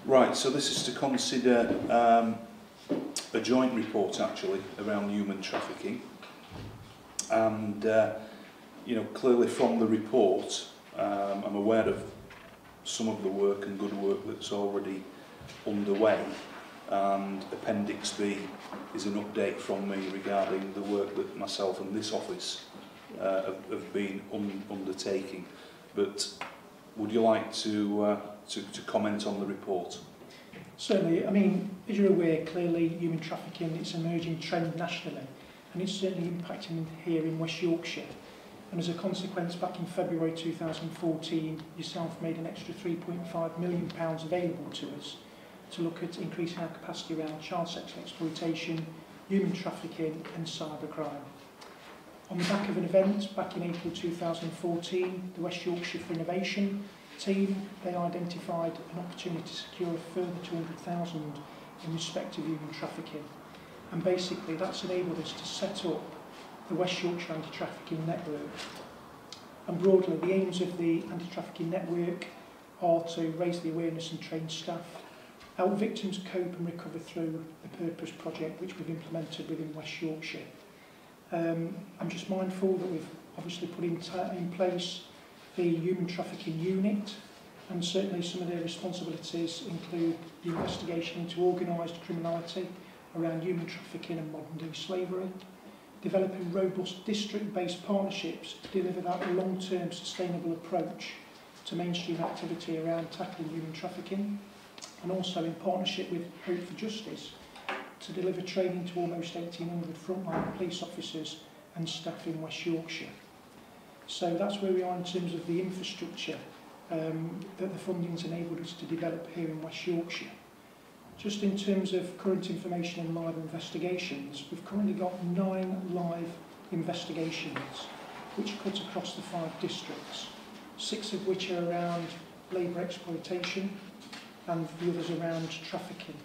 Right, so this is to consider a joint report actually around human trafficking, and you know, clearly from the report I'm aware of some of the work and good work that's already underway, and Appendix B is an update from me regarding the work that myself and this office have been undertaking. But would you like to comment on the report? Certainly. I mean, as you're aware, clearly human trafficking is an emerging trend nationally, and it's certainly impacting here in West Yorkshire. And as a consequence, back in February 2014, yourself made an extra £3.5 million available to us to look at increasing our capacity around child sexual exploitation, human trafficking and cybercrime. On the back of an event back in April 2014, the West Yorkshire for Innovation team, they identified an opportunity to secure a further 200,000 in respect of human trafficking. And basically that's enabled us to set up the West Yorkshire Anti-Trafficking Network. And broadly, the aims of the Anti-Trafficking Network are to raise the awareness and train staff, help victims cope and recover through the Purpose project which we've implemented within West Yorkshire. I'm just mindful that we've obviously put in place the Human Trafficking Unit, and certainly some of their responsibilities include the investigation into organised criminality around human trafficking and modern-day slavery, developing robust district-based partnerships to deliver that long-term sustainable approach to mainstream activity around tackling human trafficking, and also in partnership with Hope for Justice to deliver training to almost 1,800 frontline police officers and staff in West Yorkshire. So that's where we are in terms of the infrastructure that the funding's enabled us to develop here in West Yorkshire. Just in terms of current information and live investigations, we've currently got 9 live investigations which cut across the 5 districts, 6 of which are around labour exploitation and the others around trafficking.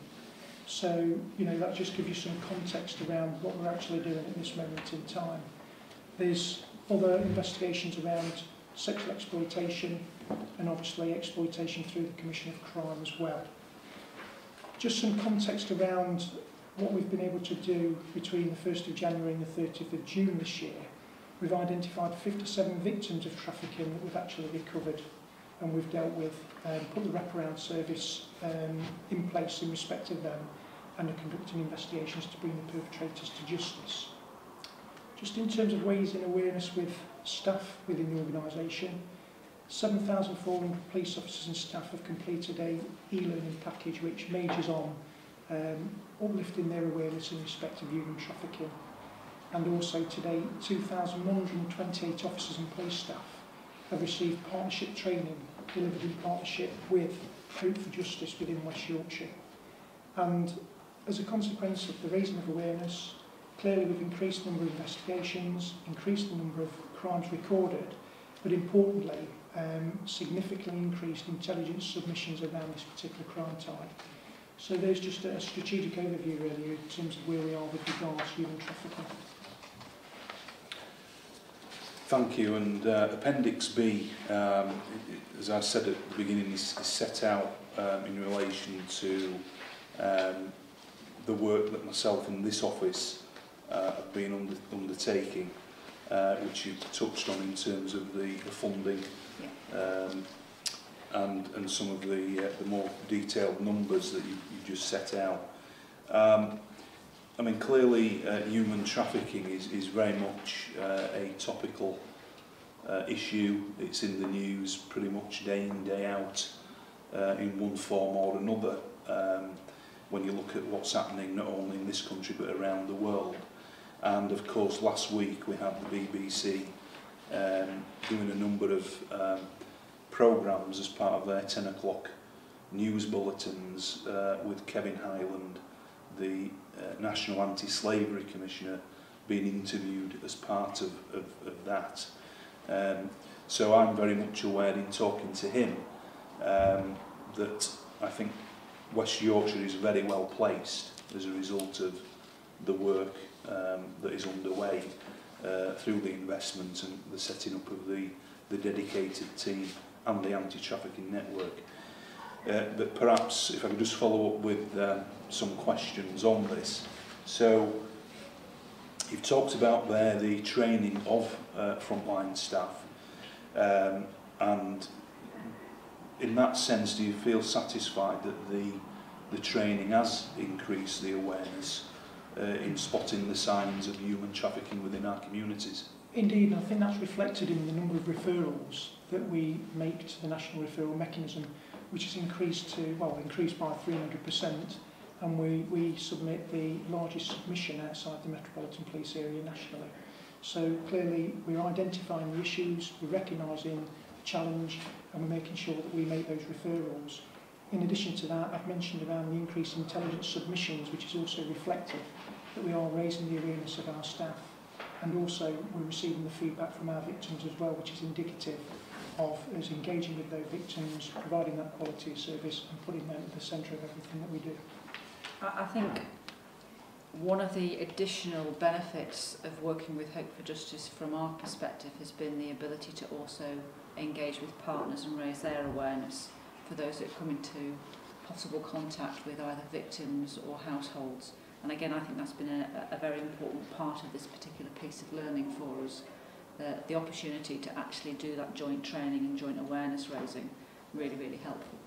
So, you know, that just gives you some context around what we're actually doing at this moment in time. There's other investigations around sexual exploitation and obviously exploitation through the commission of crime as well. Just some context around what we've been able to do between the 1st of January and the 30th of June this year. We've identified 57 victims of trafficking that we've actually recovered, and we've dealt with, put the wraparound service in place in respect of them, and are conducting investigations to bring the perpetrators to justice. Just in terms of raising awareness with staff within the organisation, 7,400 police officers and staff have completed a e-learning package which majors on uplifting their awareness in respect of human trafficking. And also today, 2,128 officers and police staff have received partnership training delivered in partnership with Hope for Justice within West Yorkshire. And as a consequence of the raising of awareness, clearly we've increased the number of investigations, increased the number of crimes recorded, but importantly, significantly increased intelligence submissions around this particular crime type. So there's just a strategic overview really in terms of where we are with regards to human trafficking. Thank you. And Appendix B, as I said at the beginning, is set out in relation to the work that myself and this office have been undertaking, which you touched on in terms of the funding and some of the more detailed numbers that you just set out. I mean, clearly human trafficking is very much a topical issue. It's in the news pretty much day in, day out in one form or another when you look at what's happening not only in this country but around the world. And of course last week we had the BBC doing a number of programmes as part of their 10 o'clock news bulletins with Kevin Highland, the National Anti-Slavery Commissioner, being interviewed as part of that. So I'm very much aware in talking to him that I think West Yorkshire is very well placed as a result of the work that is underway through the investment and the setting up of the dedicated team and the anti-trafficking network. but perhaps if I could just follow up with some questions on this. So you've talked about there the training of frontline staff, and in that sense, do you feel satisfied that the training has increased the awareness in spotting the signs of human trafficking within our communities? Indeed, and I think that's reflected in the number of referrals that we make to the national referral mechanism, which has increased by 300%, and we submit the largest submission outside the Metropolitan Police area nationally. So clearly we're identifying the issues, we're recognising the challenge, and we're making sure that we make those referrals. In addition to that, I've mentioned around the increase in intelligence submissions, which is also reflective that we are raising the awareness of our staff, and also we're receiving the feedback from our victims as well, which is indicative of us engaging with those victims, providing that quality of service and putting them at the centre of everything that we do. I think one of the additional benefits of working with Hope for Justice from our perspective has been the ability to also engage with partners and raise their awareness for those that come into possible contact with either victims or households. And again, I think that's been a very important part of this particular piece of learning for us. The opportunity to actually do that joint training and joint awareness raising, really, really helpful.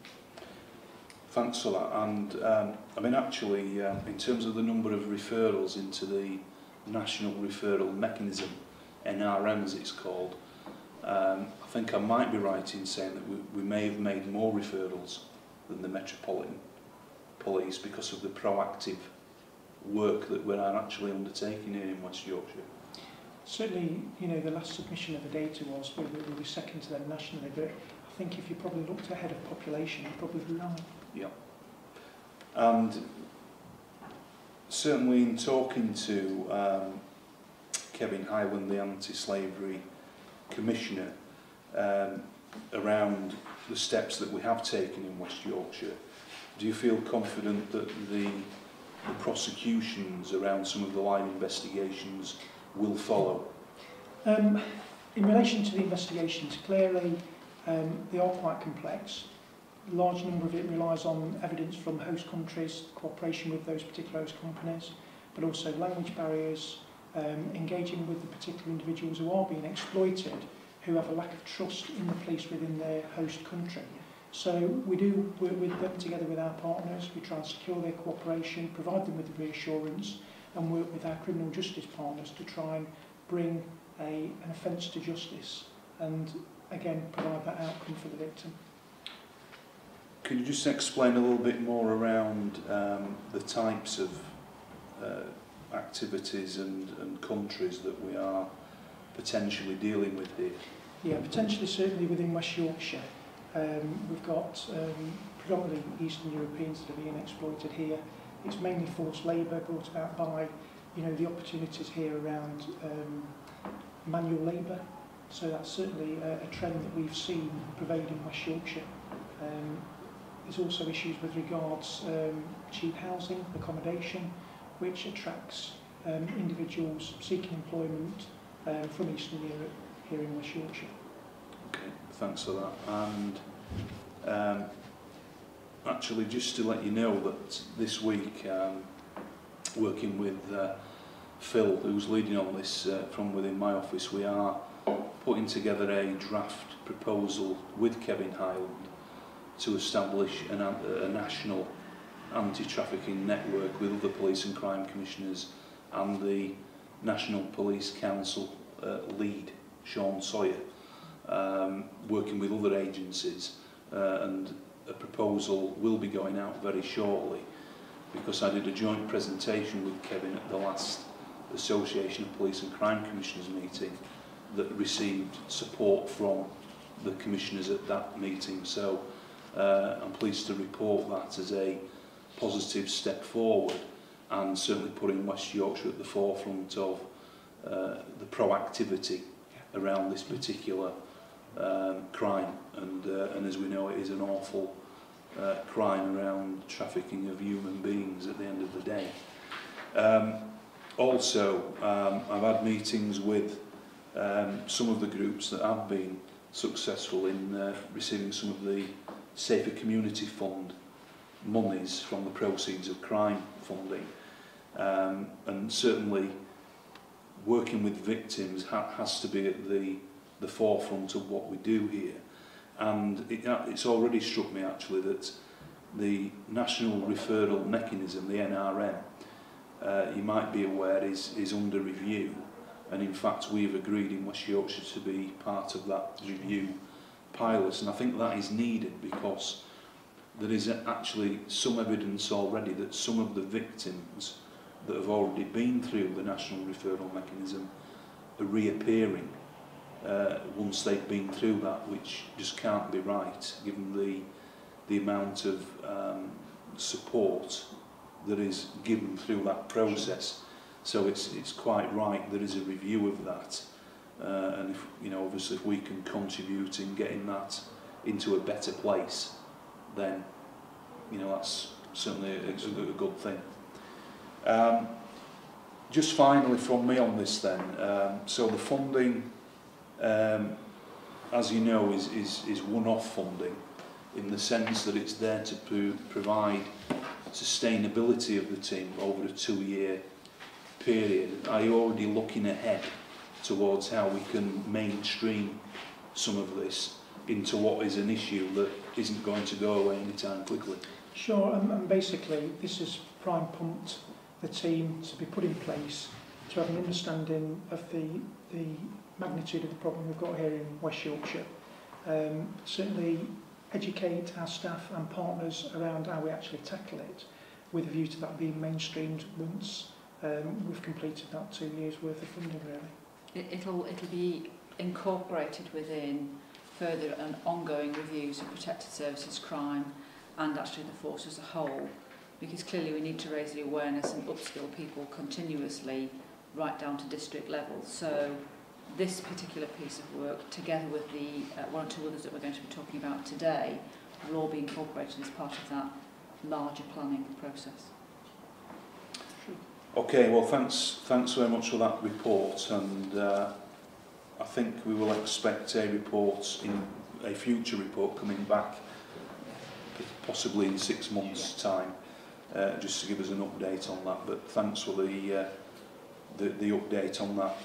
Thanks for that. And I mean, actually, in terms of the number of referrals into the National Referral Mechanism, NRM as it's called, I think I might be right in saying that we may have made more referrals than the Metropolitan Police because of the proactive work that we're actually undertaking here in West Yorkshire. Certainly, you know, the last submission of the data was we were second to them nationally, but I think if you probably looked ahead of population, you're probably right. Yeah. And certainly in talking to Kevin Hyland, the Anti-Slavery Commissioner, around the steps that we have taken in West Yorkshire, do you feel confident that the prosecutions around some of the live investigations will follow? In relation to the investigations, clearly they are quite complex. A large number of it relies on evidence from host countries, cooperation with those particular host companies, but also language barriers, engaging with the particular individuals who are being exploited, who have a lack of trust in the police within their host country. So we do work with them together with our partners. We try and secure their cooperation, provide them with the reassurance, and work with our criminal justice partners to try and bring an offence to justice and, again, provide that outcome for the victim. Could you just explain a little bit more around the types of activities and countries that we are potentially dealing with here? Yeah, potentially certainly within West Yorkshire. We've got predominantly Eastern Europeans that are being exploited here. It's mainly forced labour brought about by, you know, the opportunities here around manual labour. So that's certainly a trend that we've seen pervading West Yorkshire. There's also issues with regards cheap housing, accommodation, which attracts individuals seeking employment from Eastern Europe here in West Yorkshire. Okay, thanks for that. And actually, just to let you know that this week, working with Phil, who's leading on this from within my office, we are putting together a draft proposal with Kevin Hyland to establish a national anti-trafficking network with other police and crime commissioners and the National Police Council lead, Sean Sawyer, working with other agencies, and a proposal will be going out very shortly, because I did a joint presentation with Kevin at the last Association of Police and Crime Commissioners meeting that received support from the commissioners at that meeting. So I'm pleased to report that as a positive step forward, and certainly putting West Yorkshire at the forefront of the proactivity around this particular crime, and as we know, it is an awful crime around trafficking of human beings at the end of the day. Also, I've had meetings with some of the groups that have been successful in receiving some of the Safer Community Fund monies from the proceeds of crime funding. And certainly working with victims has to be at the forefront of what we do here. And it's already struck me actually that the National Referral Mechanism, the NRM, you might be aware is under review, and in fact we've agreed in West Yorkshire to be part of that review pilot, and I think that is needed because there is actually some evidence already that some of the victims that have already been through the National Referral Mechanism are reappearing once they've been through that, which just can't be right given the amount of support that is given through that process. So it's quite right there is a review of that, and if, you know, obviously if we can contribute in getting that into a better place, then, you know, that's certainly a good thing. Just finally from me on this then, so the funding, as you know, is one-off funding in the sense that it's there to provide sustainability of the team over a 2-year period. Are you already looking ahead towards how we can mainstream some of this into what is an issue that isn't going to go away anytime quickly? Sure, and basically this has prime pumped the team to be put in place to have an understanding of the magnitude of the problem we've got here in West Yorkshire. Certainly educate our staff and partners around how we actually tackle it, with a view to that being mainstreamed once we've completed that 2 years worth of funding, really. It'll be incorporated within further and ongoing reviews of protected services crime and actually the force as a whole, because clearly we need to raise the awareness and upskill people continuously right down to district level. So this particular piece of work, together with the one or two others that we're going to be talking about today, will all be incorporated as part of that larger planning process. Okay, well thanks very much for that report, and I think we will expect a report, in a future report coming back possibly in 6 months' time, just to give us an update on that. But thanks for the update on that.